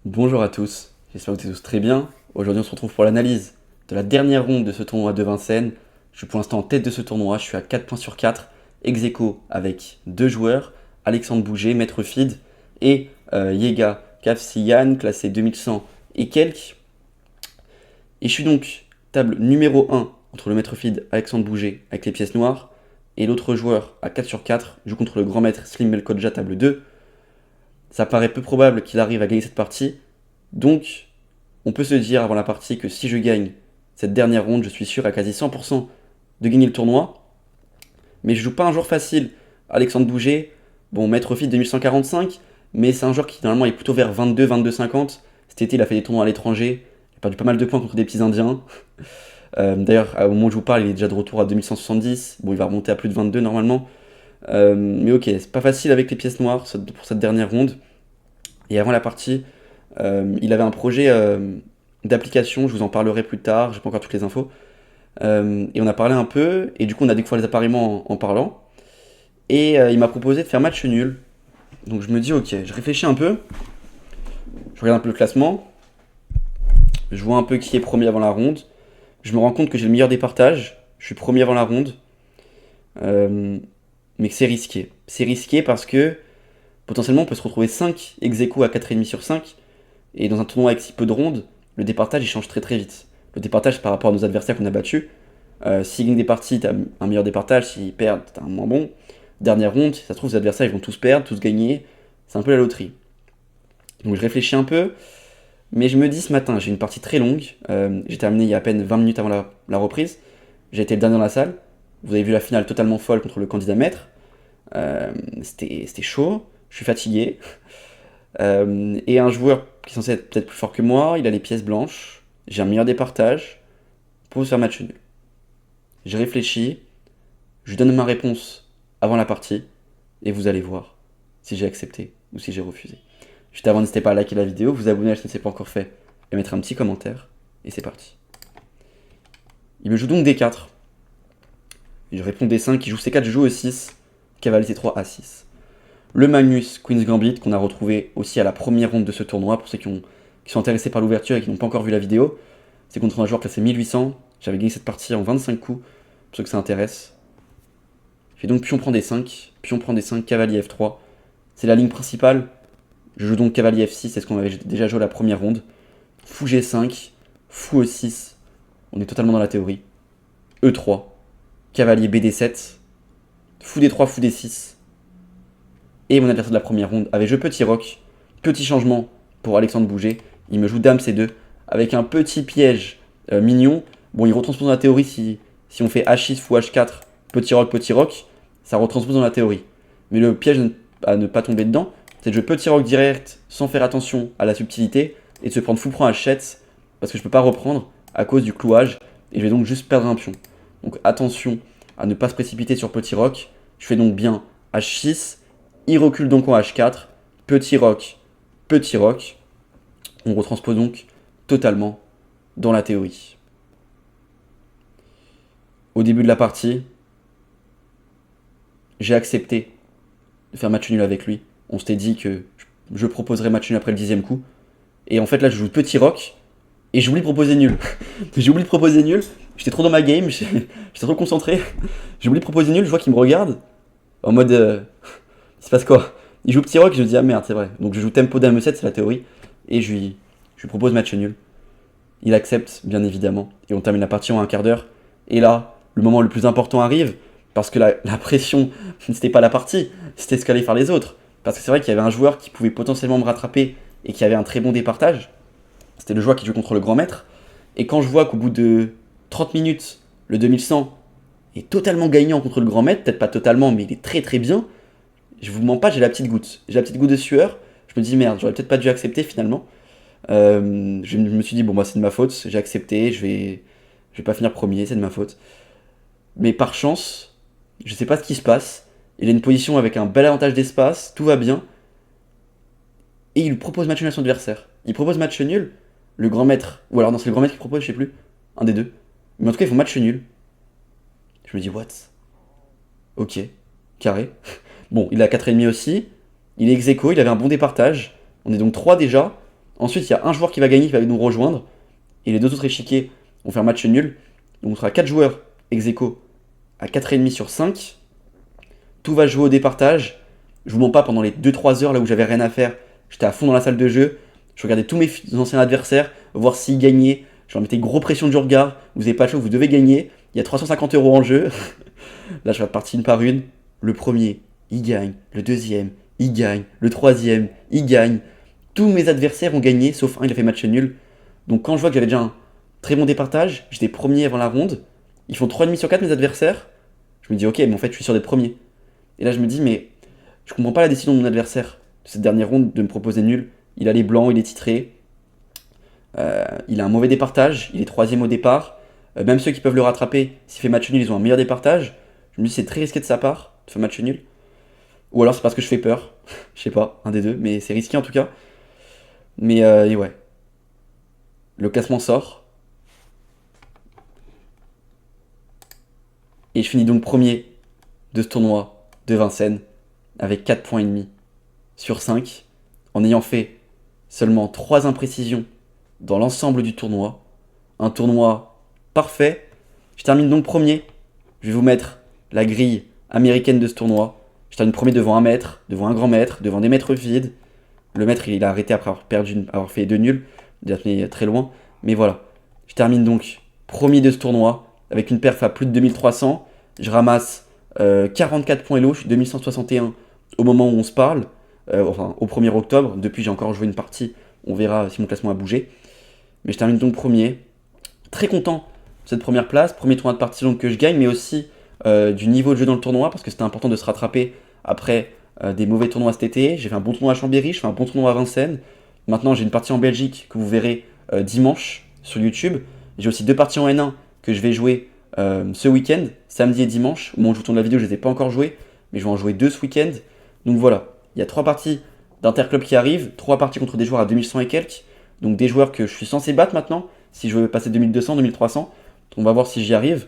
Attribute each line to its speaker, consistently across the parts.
Speaker 1: Bonjour à tous, j'espère que vous êtes tous très bien. Aujourd'hui on se retrouve pour l'analyse de la dernière ronde de ce tournoi de Vincennes. Je suis pour l'instant en tête de ce tournoi, je suis à 4 points sur 4, ex aequo avec deux joueurs, Alexandre Bouget, Maître Feed et Yega Kafsiyan, classé 2100 et quelques. Et je suis donc table numéro 1 entre le Maître Feed Alexandre Bouget avec les pièces noires et l'autre joueur à 4 sur 4, joue contre le grand maître Slim Melkodja, table 2. Ça paraît peu probable qu'il arrive à gagner cette partie, donc on peut se dire avant la partie que si je gagne cette dernière ronde, je suis sûr à quasi 100% de gagner le tournoi. Mais je joue pas un joueur facile. Alexandre Bouget, bon, maître fit 2145, mais c'est un joueur qui normalement est plutôt vers 22, 22,50. Cet été, il a fait des tournois à l'étranger, il a perdu pas mal de points contre des petits Indiens. D'ailleurs, au moment où je vous parle, il est déjà de retour à 2170. Bon, il va remonter à plus de 22 normalement. Mais ok, c'est pas facile avec les pièces noires pour cette dernière ronde. Et avant la partie, il avait un projet d'application, je vous en parlerai plus tard, j'ai pas encore toutes les infos. Et on a parlé un peu, et du coup on a découvert les appareillements en parlant. Et il m'a proposé de faire match nul. Donc je me dis ok, je réfléchis un peu, je regarde un peu le classement, je vois un peu qui est premier avant la ronde. Je me rends compte que j'ai le meilleur des partages, je suis premier avant la ronde. Euh, mais que c'est risqué. C'est risqué parce que potentiellement on peut se retrouver 5 ex aequo à 4,5 sur 5. Et dans un tournoi avec si peu de rondes, le départage il change très très vite. Le départage par rapport à nos adversaires qu'on a battus. S'ils gagnent des parties, t'as un meilleur départage. S'ils perdent, t'as un moins bon. Dernière ronde, si ça se trouve, les adversaires ils vont tous perdre, tous gagner. C'est un peu la loterie. Donc je réfléchis un peu, mais je me dis ce matin, j'ai une partie très longue. J'ai terminé il y a à peine 20 minutes avant la reprise. J'ai été le dernier dans la salle. Vous avez vu la finale totalement folle contre le candidat maître. C'était chaud. Je suis fatigué. Et un joueur qui est censé être peut-être plus fort que moi, il a les pièces blanches, j'ai un meilleur départage pour se faire match nul. J'ai réfléchi, je lui donne ma réponse avant la partie, et vous allez voir si j'ai accepté ou si j'ai refusé. Juste avant, n'hésitez pas à liker la vidéo, vous abonner si ce n'est pas encore fait, et mettre un petit commentaire, et c'est parti. Il me joue donc D4. Et je réponds D5, il joue C4, je joue E6, cavalier C3, A6. Le Magnus Queen's Gambit qu'on a retrouvé aussi à la première ronde de ce tournoi, pour ceux qui sont intéressés par l'ouverture et qui n'ont pas encore vu la vidéo. C'est contre un joueur classé 1800, j'avais gagné cette partie en 25 coups, pour ceux que ça intéresse. Je fais donc pion prend D5, pion prend D5, cavalier F3. C'est la ligne principale, je joue donc cavalier F6, c'est ce qu'on avait déjà joué à la première ronde. Fou G5, fou E6, on est totalement dans la théorie. E3, cavalier BD7, fou D3, fou D6. Et mon adversaire de la première ronde avait jeu petit roc, petit changement pour Alexandre Bouget. Il me joue dame C2 avec un petit piège mignon. Bon, il retranspose dans la théorie si on fait H6 fou H4, petit roc, ça retranspose dans la théorie. Mais le piège à ne pas tomber dedans, c'est de jouer petit roc direct sans faire attention à la subtilité et de se prendre fou prend H7 parce que je peux pas reprendre à cause du clouage et je vais donc juste perdre un pion. Donc attention à ne pas se précipiter sur petit roc. Je fais donc bien H6. Il recule donc en H4, petit roc. On retranspose donc totalement dans la théorie. Au début de la partie, j'ai accepté de faire match nul avec lui. On s'était dit que je proposerais match nul après le 10e coup. Et en fait là je joue petit roc et j'oublie de proposer nul. J'ai oublié de proposer nul, j'étais trop dans ma game, j'étais trop concentré. J'ai oublié de proposer nul, je vois qu'il me regarde en mode il se passe quoi? Il joue petit rock, je me dis ah merde, c'est vrai. Donc je joue tempo dame E7, c'est la théorie. Et je lui propose match nul. Il accepte, bien évidemment. Et on termine la partie en un quart d'heure. Et là, le moment le plus important arrive. Parce que la pression, c'était pas la partie, c'était ce qu'allaient faire les autres. Parce que c'est vrai qu'il y avait un joueur qui pouvait potentiellement me rattraper et qui avait un très bon départage. C'était le joueur qui joue contre le grand maître. Et quand je vois qu'au bout de 30 minutes, le 2100 est totalement gagnant contre le grand maître, peut-être pas totalement, mais il est très très bien, je vous mens pas, j'ai la petite goutte. J'ai la petite goutte de sueur. Je me dis merde, j'aurais peut-être pas dû accepter finalement. Je me suis dit bon bah c'est de ma faute, j'ai accepté, je vais pas finir premier, c'est de ma faute. Mais par chance, je sais pas ce qui se passe. Il a une position avec un bel avantage d'espace, tout va bien. Et il propose match nul à son adversaire. Il propose match nul, le grand maître, ou alors non c'est le grand maître qui propose, je sais plus, un des deux. Mais en tout cas ils font match nul. Je me dis what? Ok, carré. Bon, il a 4,5 aussi. Il est ex aequo, il avait un bon départage. On est donc 3 déjà. Ensuite, il y a un joueur qui va gagner, qui va nous rejoindre. Et les deux autres échiquiers vont faire match nul. Donc on sera 4 joueurs ex aequo à 4,5 sur 5. Tout va jouer au départage. Je vous mens pas, pendant les 2-3 heures là où j'avais rien à faire, j'étais à fond dans la salle de jeu. Je regardais tous mes anciens adversaires, voir s'ils gagnaient. Je leur mettais gros pression du regard. Vous n'avez pas le choix, vous devez gagner. Il y a 350 € en jeu. Là, je vais partir une par une. Le premier, il gagne. Le deuxième, il gagne. Le troisième, il gagne. Tous mes adversaires ont gagné, sauf un, il a fait match nul. Donc quand je vois que j'avais déjà un très bon départage, j'étais premier avant la ronde. Ils font 3,5 sur 4 mes adversaires. Je me dis, ok, mais en fait, je suis sûr d'être premier. Et là, je me dis, mais je comprends pas la décision de mon adversaire de cette dernière ronde de me proposer nul. Il a les blancs, il est titré. Il a un mauvais départage, il est troisième au départ. Même ceux qui peuvent le rattraper, s'il fait match nul, ils ont un meilleur départage. Je me dis, c'est très risqué de sa part de faire match nul. Ou alors c'est parce que je fais peur. Je sais pas, un des deux, mais c'est risqué en tout cas. Mais et ouais. Le classement sort. Et je finis donc premier de ce tournoi de Vincennes avec 4,5 points sur 5, en ayant fait seulement 3 imprécisions dans l'ensemble du tournoi. Un tournoi parfait. Je termine donc premier. Je vais vous mettre la grille américaine de ce tournoi. Je termine premier devant un maître, devant un grand maître, devant des maîtres vides. Le maître, il a arrêté après avoir fait 2 nuls. Il a tenu très loin. Mais voilà. Je termine donc premier de ce tournoi avec une perf à plus de 2300. Je ramasse 44 points Elo. Je suis 2161 au moment où on se parle. Enfin, au 1er octobre. Depuis, j'ai encore joué une partie. On verra si mon classement a bougé. Mais je termine donc premier. Très content de cette première place. Premier tournoi de partie donc que je gagne, mais aussi du niveau de jeu dans le tournoi, parce que c'était important de se rattraper après des mauvais tournois cet été. J'ai fait un bon tournoi à Chambéry, je fais un bon tournoi à Vincennes. Maintenant, j'ai une partie en Belgique que vous verrez dimanche sur YouTube. J'ai aussi 2 parties en N1 que je vais jouer ce week-end, samedi et dimanche. Au moment où je vous tourne la vidéo, je ne les ai pas encore jouées, mais je vais en jouer 2 ce week-end. Donc voilà, il y a 3 parties d'interclub qui arrivent, 3 parties contre des joueurs à 2100 et quelques. Donc des joueurs que je suis censé battre maintenant, si je veux passer 2200, 2300. On va voir si j'y arrive.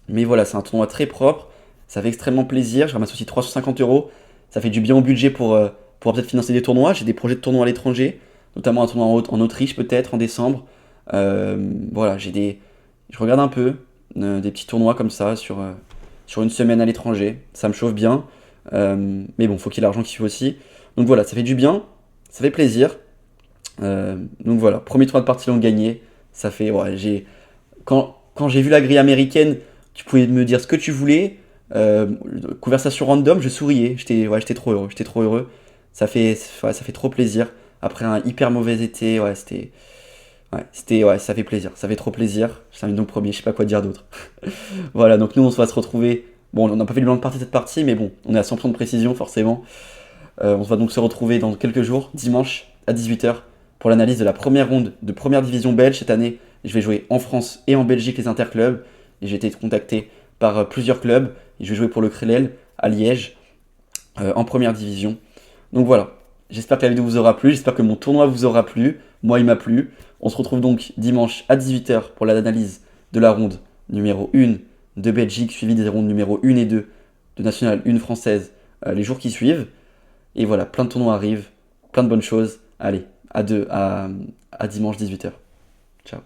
Speaker 1: Mais voilà, c'est un tournoi très propre. Ça fait extrêmement plaisir. Je ramasse aussi 350 €. Ça fait du bien au budget pour peut-être financer des tournois. J'ai des projets de tournois à l'étranger, notamment un tournoi en Autriche peut-être en décembre. Voilà, je regarde un peu des petits tournois comme ça sur une semaine à l'étranger. Ça me chauffe bien. Mais bon, faut qu'il y ait l'argent qui suit aussi. Donc voilà, ça fait du bien. Ça fait plaisir. Donc voilà, premier tournoi de partie long gagné. Ça fait, ouais, quand j'ai vu la grille américaine, tu pouvais me dire ce que tu voulais. Conversation random, je souriais. J'étais trop heureux. J'étais trop heureux. Ça fait trop plaisir. Après un hyper mauvais été, ça fait plaisir. Ça fait trop plaisir. Je termine donc premier, je sais pas quoi dire d'autre. Voilà, donc nous on va se retrouver. Bon, on n'a pas fait le bilan de partie cette partie, mais bon, on est à 100 points de précision forcément. On va donc se retrouver dans quelques jours, dimanche à 18h, pour l'analyse de la première ronde de première division belge. Cette année, je vais jouer en France et en Belgique les interclubs. Et j'ai été contacté par plusieurs clubs. Et je vais jouer pour le Crélel à Liège en première division. Donc voilà, j'espère que la vidéo vous aura plu. J'espère que mon tournoi vous aura plu. Moi, il m'a plu. On se retrouve donc dimanche à 18h pour l'analyse de la ronde numéro 1 de Belgique, suivie des rondes numéro 1 et 2 de National 1 française les jours qui suivent. Et voilà, plein de tournois arrivent, plein de bonnes choses. Allez, à dimanche 18h. Ciao.